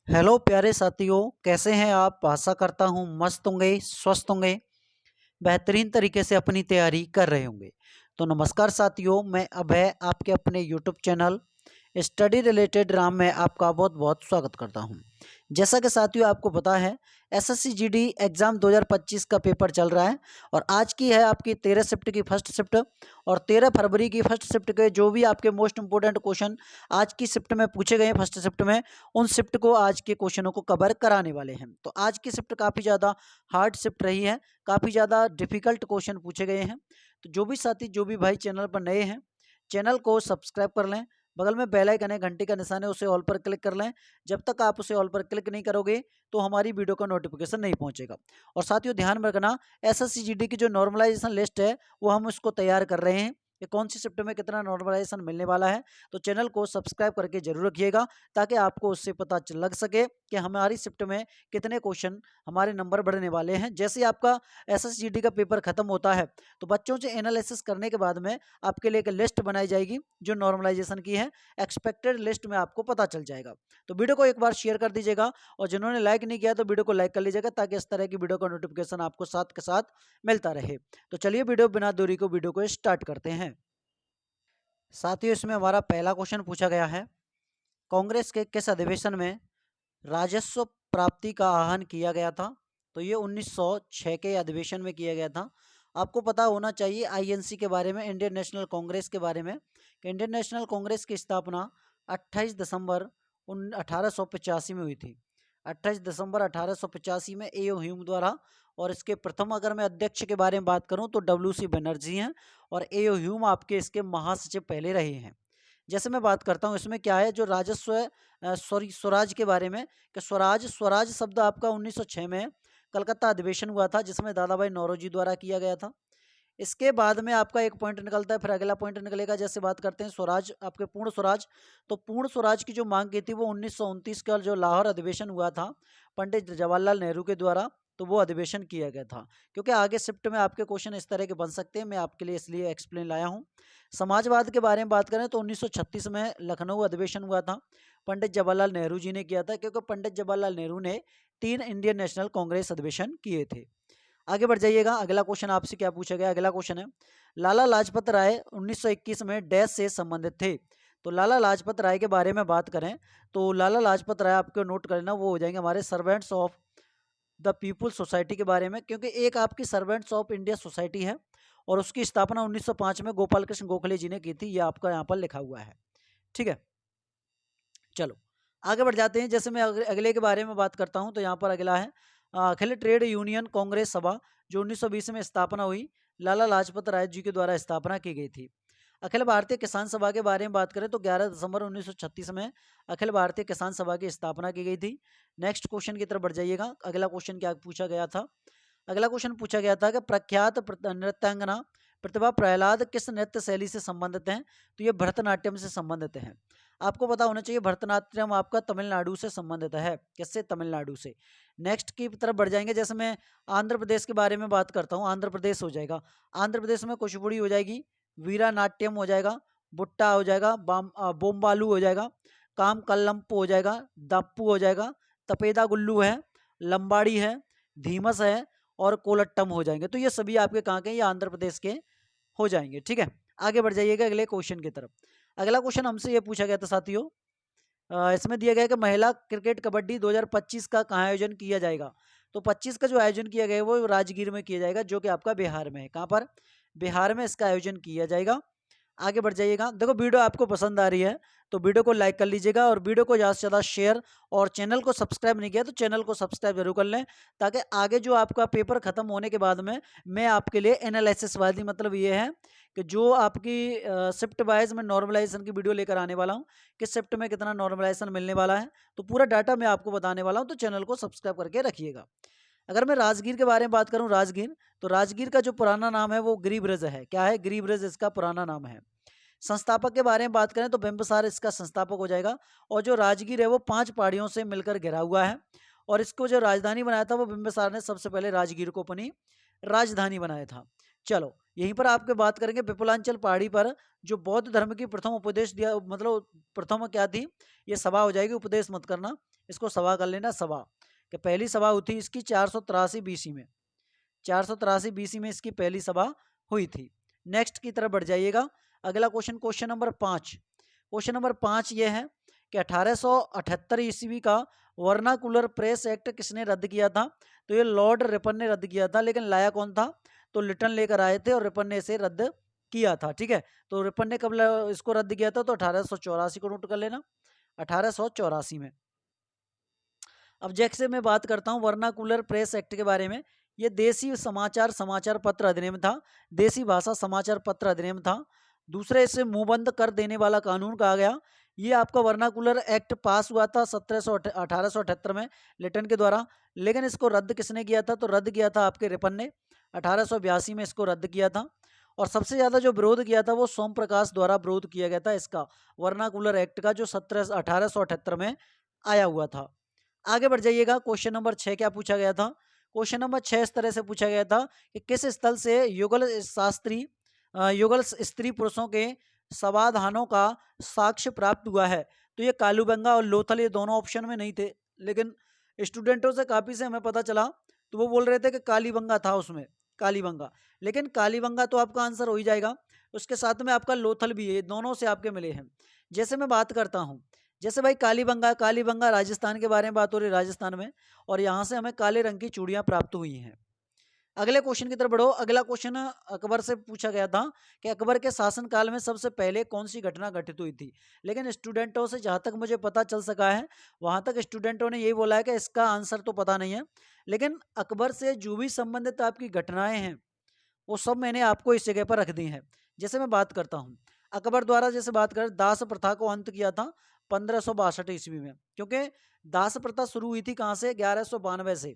Hello प्यारे साथियों, कैसे हैं आप। आशा करता हूँ मस्त होंगे, स्वस्थ होंगे, बेहतरीन तरीके से अपनी तैयारी कर रहे होंगे। तो नमस्कार साथियों, मैं अभय आपके अपने YouTube channel study related Ram में आपका बहुत बहुत स्वागत करता हूं। जैसा कि साथियों आपको पता है, एसएससी जीडी एग्ज़ाम 2025 का पेपर चल रहा है और आज की है आपकी 13 शिफ्ट की फर्स्ट शिफ्ट और 13 फरवरी की फर्स्ट शिफ्ट के जो भी आपके मोस्ट इंपोर्टेंट क्वेश्चन आज की शिफ्ट में पूछे गए हैं फर्स्ट शिफ्ट में, उन शिफ्ट को आज के क्वेश्चनों को कवर कराने वाले हैं। तो आज की शिफ्ट काफ़ी ज़्यादा हार्ड शिफ्ट रही है, काफ़ी ज़्यादा डिफिकल्ट क्वेश्चन पूछे गए हैं। तो जो भी साथी, जो भी भाई चैनल पर नए हैं, चैनल को सब्सक्राइब कर लें। बगल में बेल आइकन है, घंटी का निशान है, उसे ऑल पर क्लिक कर लें। जब तक आप उसे ऑल पर क्लिक नहीं करोगे तो हमारी वीडियो का नोटिफिकेशन नहीं पहुंचेगा। और साथियों ध्यान में रखना, एसएससी जीडी की जो नॉर्मलाइजेशन लिस्ट है वो हम उसको तैयार कर रहे हैं कि कौन सी शिफ्ट में कितना नॉर्मलाइजेशन मिलने वाला है। तो चैनल को सब्सक्राइब करके जरूर रखिएगा ताकि आपको उससे पता लग सके कि हमारी शिफ्ट में कितने क्वेश्चन हमारे नंबर बढ़ने वाले हैं। जैसे ही आपका एसएसजीडी का पेपर खत्म होता है तो बच्चों से एनालिसिस करने के बाद में आपके लिए एक लिस्ट बनाई जाएगी जो नॉर्मलाइजेशन की है। एक्सपेक्टेड लिस्ट में आपको पता चल जाएगा। तो वीडियो को एक बार शेयर कर दीजिएगा और जिन्होंने लाइक नहीं किया तो वीडियो को लाइक कर लीजिएगा ताकि इस तरह की वीडियो का नोटिफिकेशन आपको साथ के साथ मिलता रहे। तो चलिए वीडियो बिना दूरी को वीडियो को स्टार्ट करते हैं। साथियों, इसमें हमारा पहला क्वेश्चन पूछा गया है, कांग्रेस के किस अधिवेशन में राजस्व प्राप्ति का आह्वान किया गया था। तो ये 1906 के अधिवेशन में किया गया था। आपको पता होना चाहिए आईएनसी के बारे में, इंडियन नेशनल कांग्रेस के बारे में, कि इंडियन नेशनल कांग्रेस की स्थापना 28 दिसंबर 1885 में हुई थी। 28 दिसंबर 1885 में एओ ह्यूम द्वारा। और इसके प्रथम अगर मैं अध्यक्ष के बारे में बात करूं तो डब्ल्यू सी बनर्जी हैं और एओ ह्यूम आपके इसके महासचिव पहले रहे हैं। जैसे मैं बात करता हूँ इसमें क्या है, जो राजस्व स्वराज के बारे में, कि स्वराज स्वराज शब्द आपका 1906 में कलकत्ता अधिवेशन हुआ था जिसमें दादा भाई नौरोजी द्वारा किया गया था। इसके बाद में आपका एक पॉइंट निकलता है, फिर अगला पॉइंट निकलेगा। जैसे बात करते हैं स्वराज, आपके पूर्ण स्वराज, तो पूर्ण स्वराज की जो मांग की थी वो 1929 का जो लाहौर अधिवेशन हुआ था पंडित जवाहरलाल नेहरू के द्वारा, तो वो अधिवेशन किया गया था। क्योंकि आगे शिफ्ट में आपके क्वेश्चन इस तरह के बन सकते हैं, मैं आपके लिए इसलिए एक्सप्लेन लाया हूँ। समाजवाद के बारे में बात करें तो 1936 में लखनऊ अधिवेशन हुआ था, पंडित जवाहरलाल नेहरू जी ने किया था, क्योंकि पंडित जवाहरलाल नेहरू ने 3 इंडियन नेशनल कांग्रेस अधिवेशन किए थे। आगे बढ़ जाइएगा, अगला क्वेश्चन आपसे क्या पूछा गया। अगला क्वेश्चन है, लाला लाजपत राय 1921 में डैश से संबंधित थे। तो लाला लाजपत राय के बारे में बात करें तो लाला लाजपत राय आपको नोट कर लेना, वो हो जाएंगे हमारे servants of the people society के बारे में, क्योंकि एक आपकी सर्वेंट्स ऑफ इंडिया सोसाइटी है और उसकी स्थापना 1905 में गोपाल कृष्ण गोखले जी ने की थी। यह आपका यहाँ पर लिखा हुआ है। ठीक है, चलो आगे बढ़ जाते हैं। जैसे मैं अगले के बारे में बात करता हूं तो यहाँ पर अगला है, अखिल ट्रेड यूनियन कांग्रेस सभा जो 1920 में स्थापना हुई, लाला लाजपत राय जी के द्वारा स्थापना की गई थी। अखिल भारतीय किसान सभा के बारे में बात करें तो 11 दिसंबर 1936 में अखिल भारतीय किसान सभा की स्थापना की गई थी। नेक्स्ट क्वेश्चन की तरफ बढ़ जाइएगा। अगला क्वेश्चन क्या पूछा गया था, अगला क्वेश्चन पूछा गया था कि प्रख्यात नृत्यांगना प्रतिभा प्रहलाद किस नृत्य शैली से संबंधित हैं। तो ये भरतनाट्यम से संबंधित हैं। आपको पता होना चाहिए भरतनाट्यम आपका तमिलनाडु से संबंधित है। किससे? तमिलनाडु से। नेक्स्ट की तरफ बढ़ जाएंगे। जैसे मैं आंध्र प्रदेश के बारे में बात करता हूँ, आंध्र प्रदेश हो जाएगा। आंध्र प्रदेश में कुचिपुड़ी हो जाएगी, वीरा नाट्यम हो जाएगा, बुट्टा हो जाएगा, बोम्बालू हो जाएगा, काम कल्लम्पु हो जाएगा, दप्पू हो जाएगा, तपेदा गुल्लू है, लंबाड़ी है, धीमस है और कोलट्टम हो जाएंगे। तो ये सभी आपके कहाँ के? ये आंध्र प्रदेश के हो जाएंगे। ठीक है, आगे बढ़ जाइएगा अगले क्वेश्चन की तरफ। अगला क्वेश्चन हमसे ये पूछा गया था साथियों, इसमें दिया गया है कि महिला क्रिकेट कबड्डी 2025 का कहाँ आयोजन किया जाएगा। तो 25 का जो आयोजन किया गया है वो राजगीर में किया जाएगा, जो कि आपका बिहार में है। कहाँ पर? बिहार में इसका आयोजन किया जाएगा। आगे बढ़ जाइएगा। देखो वीडियो आपको पसंद आ रही है तो वीडियो को लाइक कर लीजिएगा और वीडियो को ज़्यादा से ज़्यादा शेयर, और चैनल को सब्सक्राइब नहीं किया तो चैनल को सब्सक्राइब जरूर कर लें ताकि आगे जो आपका पेपर खत्म होने के बाद में मैं आपके लिए एनालिसिस वाली, मतलब ये है कि जो आपकी शिफ्ट वाइज में नॉर्मलाइजेशन की वीडियो लेकर आने वाला हूँ, किस शिफ्ट में कितना नॉर्मलाइजेशन मिलने वाला है, तो पूरा डाटा मैं आपको बताने वाला हूँ। तो चैनल को सब्सक्राइब करके रखिएगा। अगर मैं राजगीर के बारे में बात करूं, राजगीर, तो राजगीर का जो पुराना नाम है वो गिरिब्रज है। क्या है? गिरिब्रज इसका पुराना नाम है। संस्थापक के बारे में बात करें तो बिंबिसार इसका संस्थापक हो जाएगा। और जो राजगीर है वो 5 पहाड़ियों से मिलकर घिरा हुआ है और इसको जो राजधानी बनाया था वो बिंबिसार ने सबसे पहले राजगीर को अपनी राजधानी बनाया था। चलो यहीं पर आपके बात करेंगे विपुलांचल पहाड़ी पर जो बौद्ध धर्म की प्रथम उपदेश दिया, मतलब प्रथम क्या थी, ये सभा हो जाएगी, उपदेश मत करना, इसको सभा कर लेना। सभा कि पहली सभा हुई थी इसकी 483 बीसी में, 483 बीसी में इसकी पहली सभा हुई थी। नेक्स्ट की तरफ बढ़ जाइएगा। अगला question, question number 5। Question number 5 ये है कि 1878 ईस्वी का वर्नाकुलर प्रेस एक्ट किसने रद्द किया था? तो ये लॉर्ड रिपन ने रद्द किया था, लेकिन लाया कौन था? तो लिटन लेकर आए थे और रिपन ने इसे रद्द किया था। ठीक है, तो रिपन ने कब इसको रद्द किया था? तो 1884 को नोट कर लेना, 1884 में। अब जैसे मैं बात करता हूँ वर्नाकुलर प्रेस एक्ट के बारे में, ये देसी समाचार पत्र अधिनियम था, देसी भाषा समाचार पत्र अधिनियम था। दूसरे इसे मुंहबंद कर देने वाला कानून कहा गया। ये आपका वर्नाकुलर एक्ट पास हुआ था 1878 में लिटन के द्वारा, लेकिन इसको रद्द किसने किया था? तो रद्द किया था आपके रिपन ने, 1882 में इसको रद्द किया था। और सबसे ज़्यादा जो विरोध किया था वो सोम प्रकाश द्वारा विरोध किया गया था इसका, वर्नाकुलर एक्ट का, जो 1878 में आया हुआ था। आगे बढ़ जाइएगा। क्वेश्चन नंबर 6 क्या पूछा गया था? क्वेश्चन नंबर 6 इस तरह से पूछा गया था कि किस स्थल से युगल स्त्री पुरुषों के समाधानों का साक्ष्य प्राप्त हुआ है? तो ये कालूबंगा और लोथल, ये दोनों ऑप्शन में नहीं थे, लेकिन स्टूडेंटों से काफी से हमें पता चला तो वो बोल रहे थे कि कालीबंगा था उसमें, कालीबंगा, लेकिन कालीबंगा तो आपका आंसर हो ही जाएगा। उसके साथ में आपका लोथल भी है, दोनों से आपके मिले हैं। जैसे मैं बात करता हूँ, जैसे भाई कालीबंगा, कालीबंगा राजस्थान के बारे में बात हो रही है, राजस्थान में, और यहाँ से हमें काले रंग की चूड़ियाँ प्राप्त हुई हैं। अगले क्वेश्चन की तरफ बढ़ो। अगला क्वेश्चन अकबर से पूछा गया था कि अकबर के शासनकाल में सबसे पहले कौन सी घटना घटित हुई थी? लेकिन स्टूडेंटों से जहाँ तक मुझे पता चल सका है, वहाँ तक स्टूडेंटों ने यही बोला है कि इसका आंसर तो पता नहीं है, लेकिन अकबर से जो भी संबंधित आपकी घटनाएं हैं वो सब मैंने आपको इस जगह पर रख दी हैं। जैसे मैं बात करता हूँ अकबर द्वारा, जैसे बात करें, दास प्रथा को अंत किया था 1562 ईस्वी में, क्योंकि दास प्रथा शुरू हुई थी कहाँ से? 1192 से,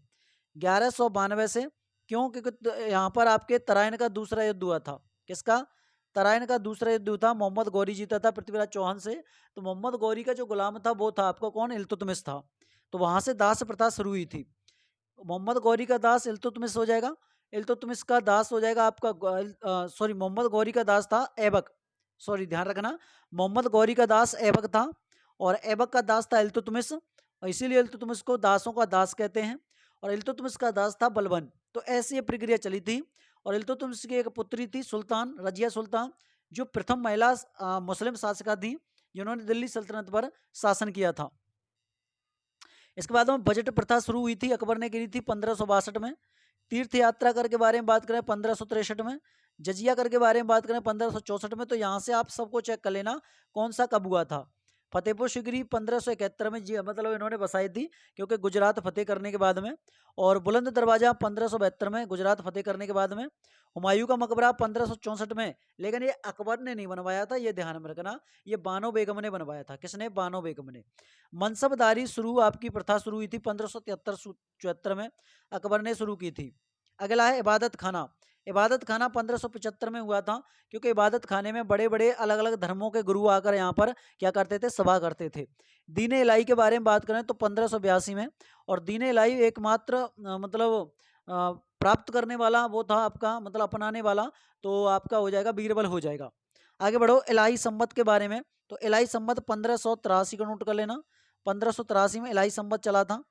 1192 से। क्यों? क्योंकि यहाँ पर आपके तराइन का दूसरा युद्ध हुआ था। किसका? तराइन का दूसरा युद्ध हुआ था, मोहम्मद गौरी जीता था पृथ्वीराज चौहान से। तो मोहम्मद गौरी का जो गुलाम था वो था आपका कौन? इल्तुतमिश था। तो वहां से दास प्रथा शुरू हुई थी। मोहम्मद गौरी का दास इल्तुतमिश हो जाएगा, इल्तुतमिश का दास हो जाएगा आपका सॉरी, मोहम्मद गौरी का दास था ऐबक, सॉरी ध्यान रखना, मोहम्मद गौरी का दास ऐबक था और ऐबक का दास था इल्तुतमिश, और इसीलिए इल्तुतमिश को दासों का दास कहते हैं, और इल्तुतमिश का दास था बलबन। तो ऐसी ये प्रक्रिया चली थी। और इल्तुतमिश की एक पुत्री थी सुल्तान, रजिया सुल्तान, जो प्रथम महिला मुस्लिम शासिका थी जिन्होंने दिल्ली सल्तनत पर शासन किया था। इसके बाद में बजट प्रथा शुरू हुई थी, अकबर ने की थी 1562 में। तीर्थ यात्रा कर के बारे में बात करें 1563 में। जजिया कर के बारे में बात करें 1564 में। तो यहाँ से आप सबको चेक कर लेना कौन सा कब हुआ था। फतेहपुर सिकरी 1571 में, जी मतलब इन्होंने बसाई थी, क्योंकि गुजरात फतेह करने के बाद में। और बुलंद दरवाजा 1572 में, गुजरात फतेह करने के बाद में। हुमायूं का मकबरा 1564 में, लेकिन ये अकबर ने नहीं बनवाया था, ये ध्यान में रखना, ये बानो बेगम ने बनवाया था। किसने? बानो बेगम ने। मनसबदारी शुरू, आपकी प्रथा शुरू हुई थी 1573 में, अकबर ने शुरू की थी। अगला है इबादत खाना। इबादत खाना 1575 में हुआ था, क्योंकि इबादत खाने में बड़े बड़े अलग अलग धर्मों के गुरु आकर यहाँ पर क्या करते थे? सभा करते थे। दीन इलाही के बारे में बात करें तो 1582 में, और दीन इलाही एकमात्र मतलब प्राप्त करने वाला वो था आपका, मतलब अपनाने वाला, तो आपका हो जाएगा बीरबल हो जाएगा। आगे बढ़ो इलाही संवत के बारे में। तो इलाही संवत 1583 का नोट कर लेना, 1583 में इलाही संवत चला था।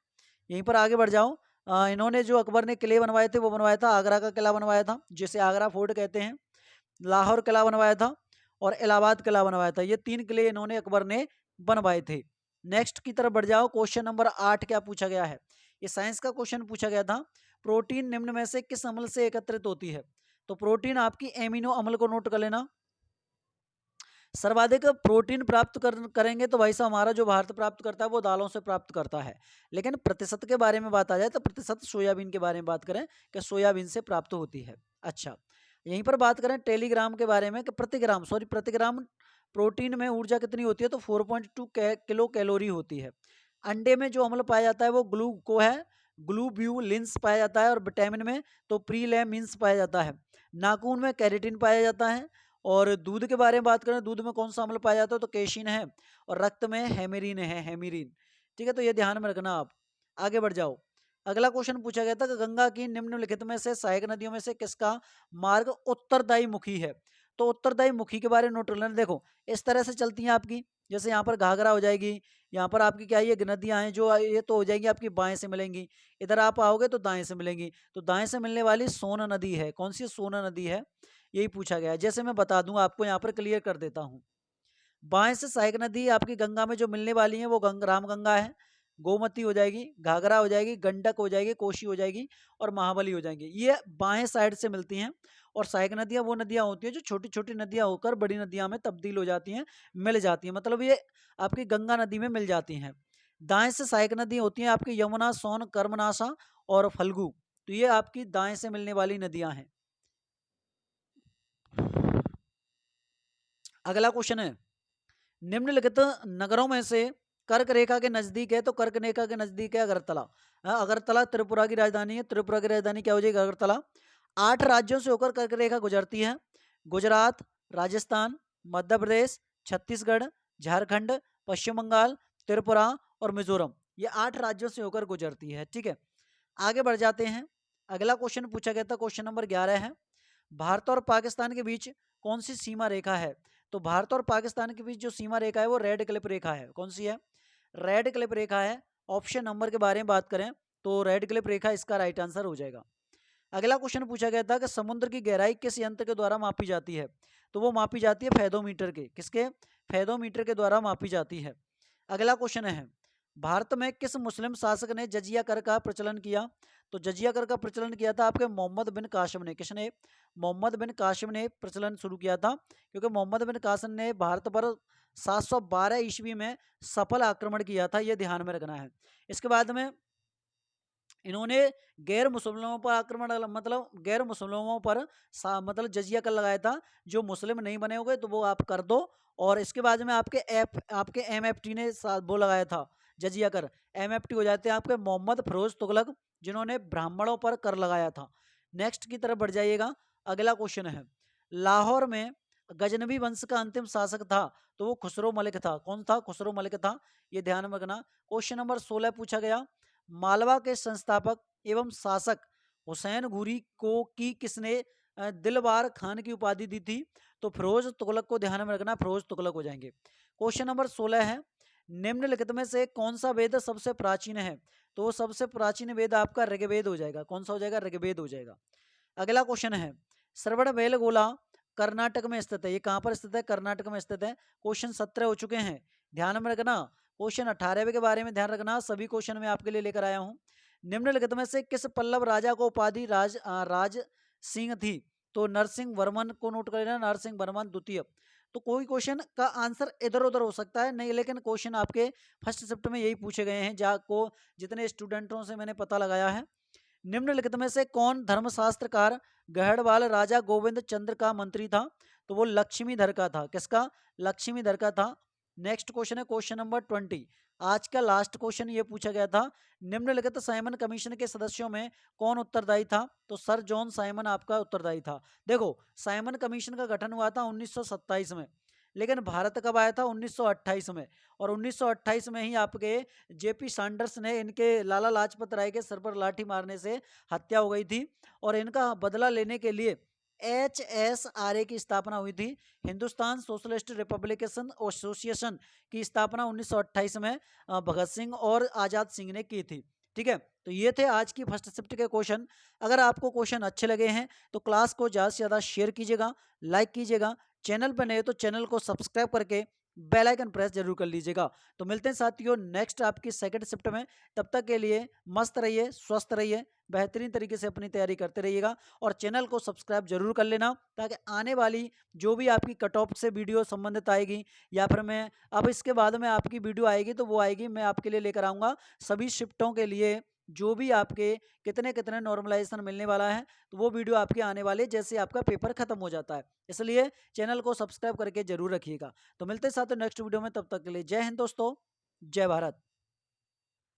यहीं पर आगे बढ़ जाओ। इन्होंने जो अकबर ने किले बनवाए थे वो बनवाया था, आगरा का किला बनवाया था जिसे आगरा फोर्ट कहते हैं, लाहौर किला बनवाया था, और इलाहाबाद किला बनवाया था। ये 3 किले इन्होंने अकबर ने बनवाए थे। नेक्स्ट की तरफ बढ़ जाओ। क्वेश्चन नंबर 8 क्या पूछा गया है? ये साइंस का क्वेश्चन पूछा गया था। प्रोटीन निम्न में से किस अम्ल से एकत्रित होती है? तो प्रोटीन आपकी एमिनो अम्ल को नोट कर लेना। सर्वाधिक प्रोटीन प्राप्त करेंगे तो भाई साहब हमारा जो भारत प्राप्त करता है वो दालों से प्राप्त करता है, लेकिन प्रतिशत के बारे में बात आ जाए तो प्रतिशत सोयाबीन के बारे में बात करें कि सोयाबीन से प्राप्त होती है। अच्छा, यहीं पर बात करें टेलीग्राम के बारे में कि प्रति ग्राम प्रोटीन में ऊर्जा कितनी होती है? तो 4.2 किलो कैलोरी होती है। अंडे में जो अम्ल पाया जाता है वो ग्लूब्यूलिन्स पाया जाता है, और विटामिन में तो प्रीलेमिन्स पाया जाता है। नाखून में कैरेटिन पाया जाता है। और दूध के बारे में बात करें, दूध में कौन सा अम्ल पाया जाता है? तो केशिन है। और रक्त में हेमेरिन है, हेमिरिन। ठीक है, तो ये ध्यान में रखना आप। आगे बढ़ जाओ। अगला क्वेश्चन पूछा गया था कि गंगा की निम्नलिखित में से सहायक नदियों में से किसका मार्ग उत्तरदायी मुखी है। तो उत्तरदायी मुखी के बारे में नोट कर लेना। देखो इस तरह से चलती हैं आपकी, जैसे यहाँ पर घाघरा हो जाएगी, यहाँ पर आपकी क्या ये नदियां हैं जो ये तो हो जाएंगी आपकी बाएं से मिलेंगी, इधर आप आओगे तो दाएं से मिलेंगी। तो दाएं से मिलने वाली सोन नदी है, कौन सी सोन नदी है, यही पूछा गया है। जैसे मैं बता दूं आपको, यहाँ पर क्लियर कर देता हूँ। बाएं से सहायक नदी आपकी गंगा में जो मिलने वाली है वो रामगंगा है, गोमती हो जाएगी, घाघरा हो जाएगी, गंडक हो जाएगी, कोशी हो जाएगी और महाबली हो जाएंगी। ये बाएं साइड से मिलती हैं। और सहायक नदियां वो नदियां होती हैं जो छोटी छोटी नदियां होकर बड़ी नदियां में तब्दील हो जाती हैं, मिल जाती हैं, मतलब ये आपकी गंगा नदी में मिल जाती हैं। दाएं से सहायक नदी होती हैं आपकी यमुना, सोन, कर्मनाशा और फल्गु। तो ये आपकी दाएं से मिलने वाली नदियां हैं। अगला क्वेश्चन है, निम्नलिखित नगरों में से कर्क रेखा के नजदीक है, तो कर्क रेखा के नजदीक है अगरतला। अगरतला त्रिपुरा की राजधानी है, त्रिपुरा की राजधानी क्या हो जाएगी, अगरतला। 8 राज्यों से होकर कर्क रेखा गुजरती है। गुजरात, राजस्थान, मध्य प्रदेश, छत्तीसगढ़, झारखंड, पश्चिम बंगाल, त्रिपुरा और मिजोरम, ये 8 राज्यों से होकर गुजरती है। ठीक है, आगे बढ़ जाते हैं। अगला क्वेश्चन पूछा गया था, क्वेश्चन नंबर 11 है, भारत और पाकिस्तान के बीच कौन सी सीमा रेखा है। तो भारत और पाकिस्तान के बीच जो सीमा रेखा है वो रेड क्लिप रेखा है। कौन सी है, रेड क्लिप रेखा है। ऑप्शन नंबर के बारे में बात करें तो रेड क्लिप रेखा इसका राइट आंसर हो जाएगा। अगला क्वेश्चन पूछा गया था कि समुद्र की गहराई किस यंत्र के द्वारा मापी जाती है। तो वो मापी जाती है फेदोमीटर के, किसके, फेदोमीटर के द्वारा मापी जाती है। अगला क्वेश्चन है, भारत में किस मुस्लिम शासक ने जजिया कर का प्रचलन किया। तो जजिया कर का प्रचलन किया था आपके मोहम्मद बिन कासिम ने। किसने, मोहम्मद बिन कासिम ने प्रचलन शुरू किया था, क्योंकि मोहम्मद बिन कासिम ने भारत पर 712 ईस्वी में सफल आक्रमण किया था, यह ध्यान में रखना है। इसके बाद में इन्होंने गैर मुसलमानों पर आक्रमण, मतलब गैर मुसलमानों पर मतलब जजिया कर लगाया था, जो मुस्लिम नहीं बने होंगे तो वो आप कर दो। और इसके बाद में आपके MFT ने वो लगाया था जजिया कर, MFT हो जाते हैं आपके मोहम्मद फिरोज तुगलक, जिन्होंने ब्राह्मणों पर कर लगाया था। नेक्स्ट की तरफ बढ़ जाइएगा। अगला क्वेश्चन है, लाहौर में गजनवी वंश का अंतिम शासक था, तो वो खुसरो मलिक था। कौन था, खुसरो मलिक था, ये ध्यान में रखना। क्वेश्चन नंबर 16 पूछा गया, मालवा के संस्थापक एवं शासक हुसैन घुरी को की किसने दिलवार खान की उपाधि दी थी। तो फिरोज तुगलक को ध्यान में रखना, फिरोज तुगलक हो जाएंगे। क्वेश्चन नंबर 16 है, निम्नलिखित में से कौन सा वेद सबसे प्राचीन है। तो वो सबसे प्राचीन वेद आपका ऋग्वेद हो जाएगा। कौन सा हो जाएगा, ऋग्वेद हो जाएगा। अगला क्वेश्चन है, श्रवणबेलगोला कर्नाटक में स्थित है, ये कहाँ पर स्थित है, कर्नाटक में स्थित है। क्वेश्चन 17 हो चुके हैं, ध्यान में रखना। क्वेश्चन 18वें के बारे में ध्यान रखना, सभी क्वेश्चन मैं आपके लिए लेकर आया हूँ। निम्नलिखित में से किस पल्लव राजा को उपाधि राज सिंह थी। तो नरसिंह वर्मन को नोट कर लेना, नरसिंह वर्मन द्वितीय। तो कोई क्वेश्चन का आंसर इधर उधर हो सकता है नहीं, लेकिन क्वेश्चन आपके फर्स्ट शिफ्ट में यही पूछे गए हैं, को जितने स्टूडेंटों से मैंने पता लगाया है। निम्नलिखित में से कौन धर्मशास्त्रकार गहड़वाल राजा गोविंद चंद्र का मंत्री था। तो वो लक्ष्मीधर का था। किसका, लक्ष्मीधर का था। नेक्स्ट क्वेश्चन है क्वेश्चन नंबर 20, आज का लास्ट क्वेश्चन ये पूछा गया था, निम्नलिखित साइमन कमीशन के सदस्यों में कौन उत्तरदायी था। तो सर जॉन साइमन आपका उत्तरदायी था। देखो साइमन कमीशन का गठन हुआ था 1927 में, लेकिन भारत कब आया था, 1928 में। और 1928 में ही आपके JP सैंडर्स ने, इनके लाला लाजपत राय के सर पर लाठी मारने से हत्या हो गई थी, और इनका बदला लेने के लिए HSRA की स्थापना हुई थी, हिंदुस्तान सोशलिस्ट रिपब्लिकेशन एसोसिएशन की स्थापना 1928 में भगत सिंह और आज़ाद सिंह ने की थी। ठीक है, तो ये थे आज की फर्स्ट शिफ्ट के क्वेश्चन। अगर आपको क्वेश्चन अच्छे लगे हैं तो क्लास को ज़्यादा से ज़्यादा शेयर कीजिएगा, लाइक कीजिएगा, चैनल पर नए तो चैनल को सब्सक्राइब करके बेल आइकन प्रेस जरूर कर लीजिएगा। तो मिलते हैं साथियों नेक्स्ट आपकी सेकंड शिफ्ट में, तब तक के लिए मस्त रहिए, स्वस्थ रहिए, बेहतरीन तरीके से अपनी तैयारी करते रहिएगा, और चैनल को सब्सक्राइब जरूर कर लेना, ताकि आने वाली जो भी आपकी कट ऑफ से वीडियो संबंधित आएगी, या फिर मैं अब इसके बाद में आपकी वीडियो आएगी तो वो आएगी, मैं आपके लिए लेकर आऊँगा सभी शिफ्टों के लिए जो भी आपके कितने कितने नॉर्मलाइजेशन मिलने वाला है, तो वो वीडियो आपके आने वाले जैसे आपका पेपर खत्म हो जाता है। इसलिए चैनल को सब्सक्राइब करके जरूर रखिएगा। तो मिलते हैं साथ नेक्स्ट वीडियो में, तब तक के लिए जय हिंद दोस्तों, जय भारत।